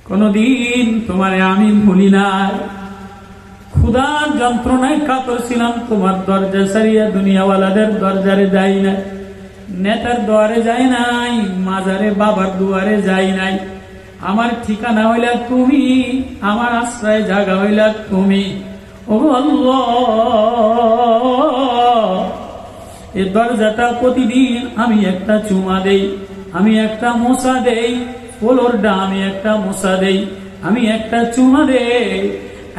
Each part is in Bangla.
কোনদিন তোমারে আমি ভুলি নাই। ক্ষুধার যন্ত্রণায় কাতর ছিলাম, তোমার দরজা সারিয়া দুনিয়াওয়ালাদের দরজারে যাই নাই, নেতার দুয়ারে যাই নাই, মাজারে বাবার দুয়ারে যাই নাই। আমার ঠিকানা হইলা তুমি, আমার আশ্রয় জায়গা হইলা তুমি। ও আল্লাহ, এই দরজাটা প্রতিদিন আমি একটা চুমা দেই, আমি একটা মোছা দেই, ফ্লোরটা আমি একটা মোছা দেই, আমি একটা চুমা দেই।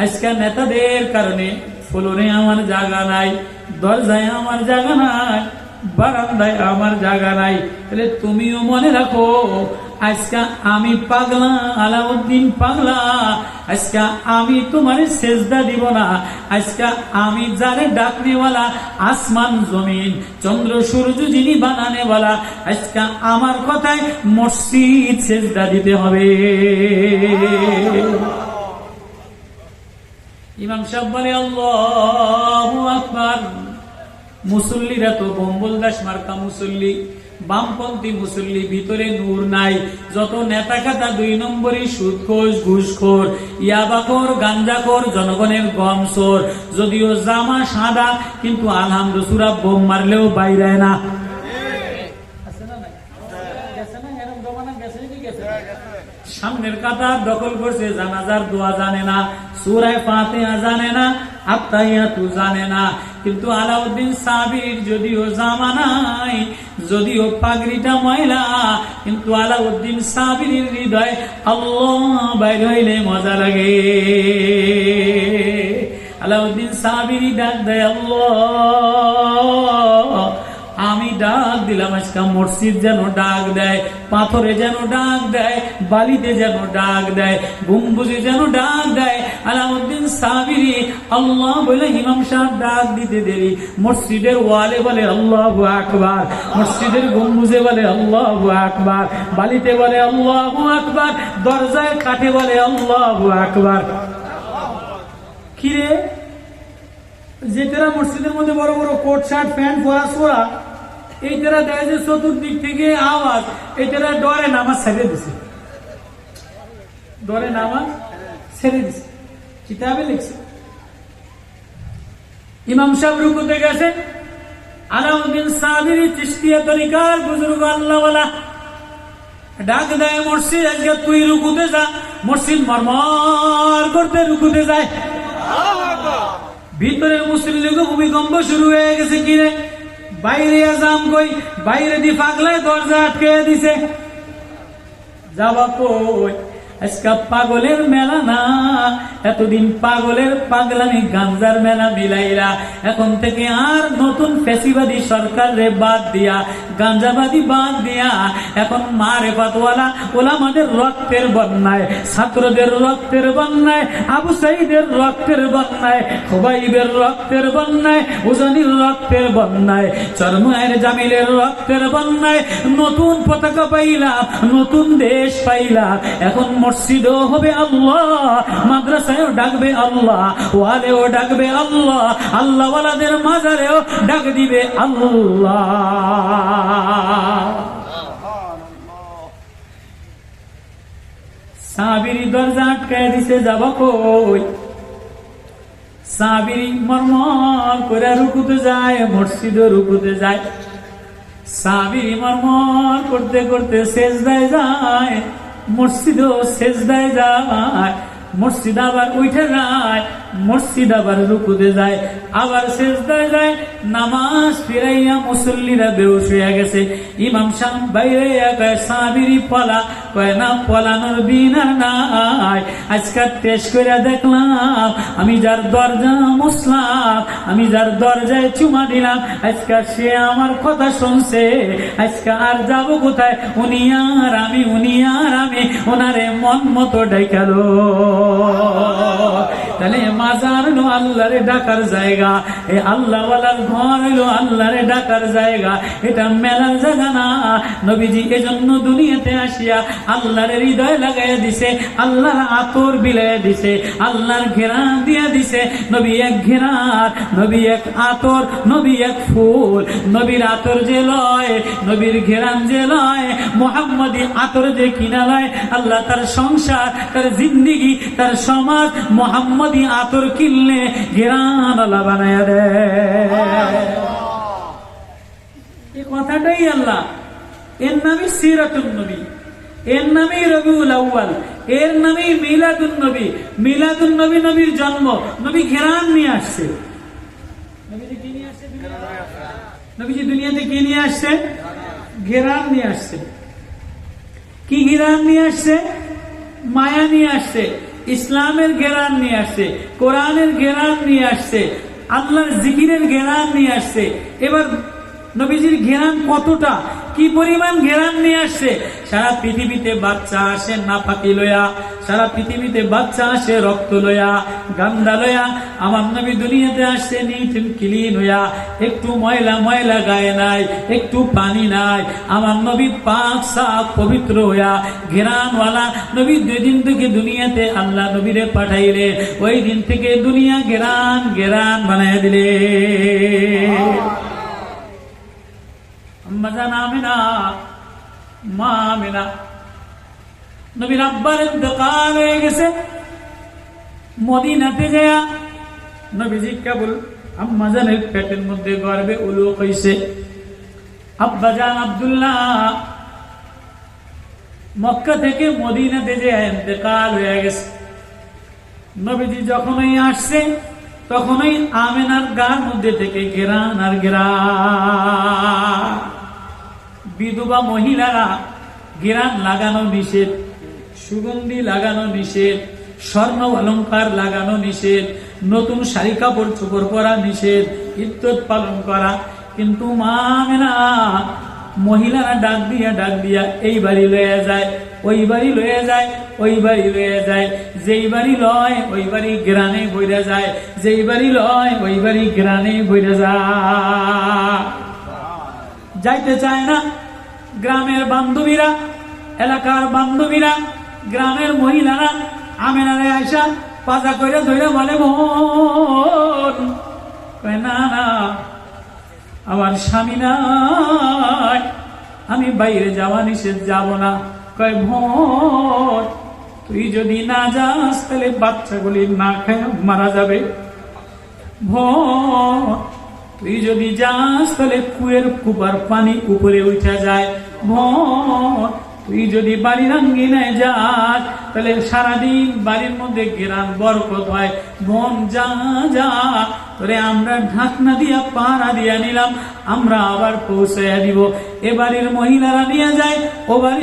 আজকে নেতাদের কারণে ফ্লোরে আমার জায়গা নাই, দরজায় আমার জায়গা নাই, বারান্দায় আমার জায়গা নাই। তাহলে তুমিও মনে রাখো, আজকে আমি পাগলা, আলাউদ্দিন পাগলা। আজকে আমি তোমার সেজদা দিব না। আজকে আমি যারে ডাকনেওয়ালা, আসমান জমিন চন্দ্র সূর্য যিনি বানানেওয়ালা, আজকে আমার কথায় মসজিদ সেজদা দিতে হবে। ইমাম সাহেব বলে আল্লাহু আকবার। মুসল্লিরা তো বম্বল দাস মার্কা মুসল্লি, বামপন্থী মুসল্লি, ভিতরে নূর নাই। যত নেতা খাতা 2 নম্বরই সুদখোর, ঘুষখোর, ইয়াবাখোর, গাঞ্জাখোর, জনগণের গম চোর। যদিও জামা সাদা, কিন্তু আলহামদুলিল্লাহ বোম মারলেও বাইরে না। সামনের কাতার দখল করছে, জানাজার দোয়া জানে না, সূরা ফাতিহা জানে না, আত্তাহিয়াতু জানে না। কিন্তু আলাউদ্দিন সাবির যদিও জামা নাই, যদিও পাগড়িটা ময়লা, কিন্তু আলাউদ্দিন সাবির হৃদয় আল্লাহ বাইর হইলে মজা লাগে। আলাউদ্দিন সাবির ডাক দেয় আল্লাহ। আমি ডাক দিলাম, আজকে মসজিদ যেন ডাক দেয়, পাথরে যেন ডাক দেয়, বালিতে যেন ডাক দেয়, গম্বুজে যেন ডাক দেয়। আলাউদ্দিন সাবিরি আল্লাহ বলে ইমাম সাহেব ডাক দিতে দেরি, মসজিদের ওয়ালে বলে আল্লাহু আকবার, মসজিদের গম্বুজে বলে আল্লাহু আকবার, বালিতে বলে আল্লাহু আকবার, দরজায় কাঠে বলে আল্লাহু আকবার। কিরে, যেটারা মসজিদের মধ্যে বড় বড় কোট শার্ট প্যান্ট পরা সোরা, এইটারা দেয় যে চতুর্দিক থেকে আওয়াজ, এইটারা ডরে নামাজ ছেড়ে দিছে, ডরে নামাজ ছেড়ে দিছে। কিতাবে লিখছে ইমাম সাহেব রুকুতে গেছে, আলাউদ্দিন সাবিরি চিশতিয়া তরিকার বুজুর্গ আল্লাহওয়ালা ডাক দেয় মসজিদ, আজকে তুই রুকুতে যা। মসজিদ মরমর করতে রুকুতে যায়। ভিতরে মুসল্লিকে ভূমিকম্প শুরু হয়ে গেছে। কিরে, বাইরে আজাম কই, বাইরে দি পাগলায় দরজা আটকে দিছে। যাবা কই, আজকে পাগলের মেলা না, এতদিন পাগলের পাগলামি গাঞ্জার মেলা মিলাইরা, এখন থেকে আর নতুন ফ্যাসিবাদী সরকারে বাদ দিয়া, গাঞ্জাবাদী বাদ দিয়া, এখন মারেফাতওয়ালা ওলামাদের রক্তের বন্যায়, ছাত্রদের রক্তের বন্যায়, আবু সাইদের রক্তের বন্যায়, খুবাইবের রক্তের বন্যায়, উজানির রক্তের বন্যায়, চরমায়ের জামিলের রক্তের বন্যায় নতুন পতাকা পাইলাম, নতুন দেশ পাইলাম। এখন মসজিদও হবে আল্লাহ, মাদ্রাসায়ও ডাকবে আল্লাহ, ওয়ালেও ডাকবে আল্লাহ, আল্লাহওয়ালাদের মাজারেও ডাক দিবে আল্লাহ। সাবিরি দরজা আটকায় দিছে, যাব কই। সাবিরি মরমর করে রুকুতে যায়, মসজিদও রুকুতে যায়। সাবিরি মরমর করতে করতে সেজদায় যায়, মসজিদও সেজদায় যায়। মসজিদ আবার উঠে যায়, মসজিদ আবার রুকুতে যায়, আবার সেজদায় যায়। নামাজ ফিরাইয়া মুসল্লিরা বেহুশ হয়ে গেছে। ইমাম সাহেব বাইরে কয়, সাবিরি পলা, কয় না, পলানোর দিন আর নাই। আজকে টেস্ট করে দেখলাম, আমি যার দরজা মুসলাম, আমি যার দরজায় চুমা দিলাম, আজকে সে আমার কথা শুনছে। আজকে আর যাব কোথায়, উনি আর আমি, উনি আর আমি, ওনারে মন মতো ডাইকালো। তাহলে মাজার হলো আল্লাহরে ডাকার জায়গা, এই আল্লাহওয়ালার ঘর হলো আল্লাহরে ডাকার জায়গা, এটা মেলার জায়গা না। নবীজি এজন্য দুনিয়াতে আসিয়া আল্লাহর হৃদয় লাগাইয়া দিছে, আল্লাহর আতর বিলাইয়া দিছে, আল্লাহর ঘেরান দিয়া দিছে। নবী এক ঘেরান, নবী এক আতর, নবী এক ফুল। নবীর আতর যে লয়, নবীর ঘেরান যে লয়, মুহাম্মদী আতর যে কিনা লয়, আল্লাহ তার সংসার, তার জিন্দিগি, তার সমাজ মুহাম্মদী আতর কিনলে ঘেরান আল্লাহ বানায়া দেয়। এই কথাটাই আল্লাহ, এর নামই সিরাতুন নবী, এর নামই রবিউল আউয়াল, এর নামই মিলাদুন নবী। মিলাদুন নবী, নবীর জন্ম। নবী ঘেরান নিয়ে আসছে। নবীজি দুনিয়াতে কি নিয়ে আসছে? ঘেরান নিয়ে আসছে। কি ঘেরান নিয়ে আসছে? মায়া নিয়ে আসছে, ইসলামের ঘেরান নিয়ে আসছে, কোরআনের ঘেরান নিয়ে আসছে, আল্লাহর জিকিরের ঘেরান নিয়ে আসছে। এবার নবীজির ঘেরান কতটা, কি পরিমাণ ঘেরান নিয়ে আসছে। সারা পৃথিবীতে বাচ্চা আসে নাফাকি লয়া, সারা পৃথিবীতে বাচ্চা আসে রক্ত লয়া, গান্দা লয়া। আমার নবী দুনিয়াতে আসছে নিট এন্ড ক্লিন হইয়া, একটু ময়লা ময়লা গায়ে নাই, একটু পানি নাই। আমার নবী পাক সাফ পবিত্র হইয়া ঘেরানওয়ালা নবী। দুই দিন থেকে দুনিয়াতে আল্লাহ নবীরে পাঠাইলে, ওই দিন থেকে দুনিয়া ঘেরান ঘেরান বানাই দিলে। নবীর আব্বার ইন্তেকাল হয়ে গেছে। মদিনাতে যায় নবীজি কেবল আম্মাজানের পেটের মধ্যে গর্ভে উলুক হইছে। আব্বাজান আব্দুল্লাহ মক্কা থেকে মদিনাতে যায় ইন্তেকাল হয়ে গেছে। নবীজি যখনই আসছে তখনই আমেনার গার মধ্যে থেকে ঘেরান আর ঘেরান। বিধবা মহিলারা ঘেরান লাগানো নিষেধ, সুগন্ধি লাগানো নিষেধ, স্বর্ণ অলংকার লাগানো নিষেধ, নতুন শাড়ি কাপড় চোপড় পরা নিষেধ, ইজ্জত পালন করা। কিন্তু মা আমেনা মহিলারা ডাক দিয়া এই বাড়ি লয়ে যায়, ওই বাড়ি লয়ে যায়, ওই বাড়ি লয়ে যায়। যেই বাড়ি লয় ওই বাড়ি গ্রানে বইরা যায়, যেই বাড়ি লয় ওই বাড়ি গ্রানে বইরা যায়। যাইতে চায় না গ্রামের বান্ধবীরা, এলাকার বান্ধবীরা, গ্রামের মহিলারা আমেনারে আয়সা পাজা করে ধরে বলে, বোন না না আমার স্বামী নাই, আমি বাইরে যাওয়া নিষেধ, যাব না। কয় ভোর তুই যদি না যাস তাহলে বাচ্চাগুলি না খায় মারা যাবে। ভোর তুই যদি যাস তাহলে কুয়ের কুপার পানি উপরে উঠে যায়। ভোর তুই যদি বাড়ির আঙ্গিনায় যাস তাহলে সারাদিন বাড়ির মধ্যে ঘেরান বরকত হয়। বোন যা যা, তোরে আমরা ঢাকনা দিয়া পাড়া দিয়া নিলাম, আমরা আবার পৌঁছাইয়া দিব। এ বাড়ির মহিলারা নিয়ে যায়, ও বাড়ির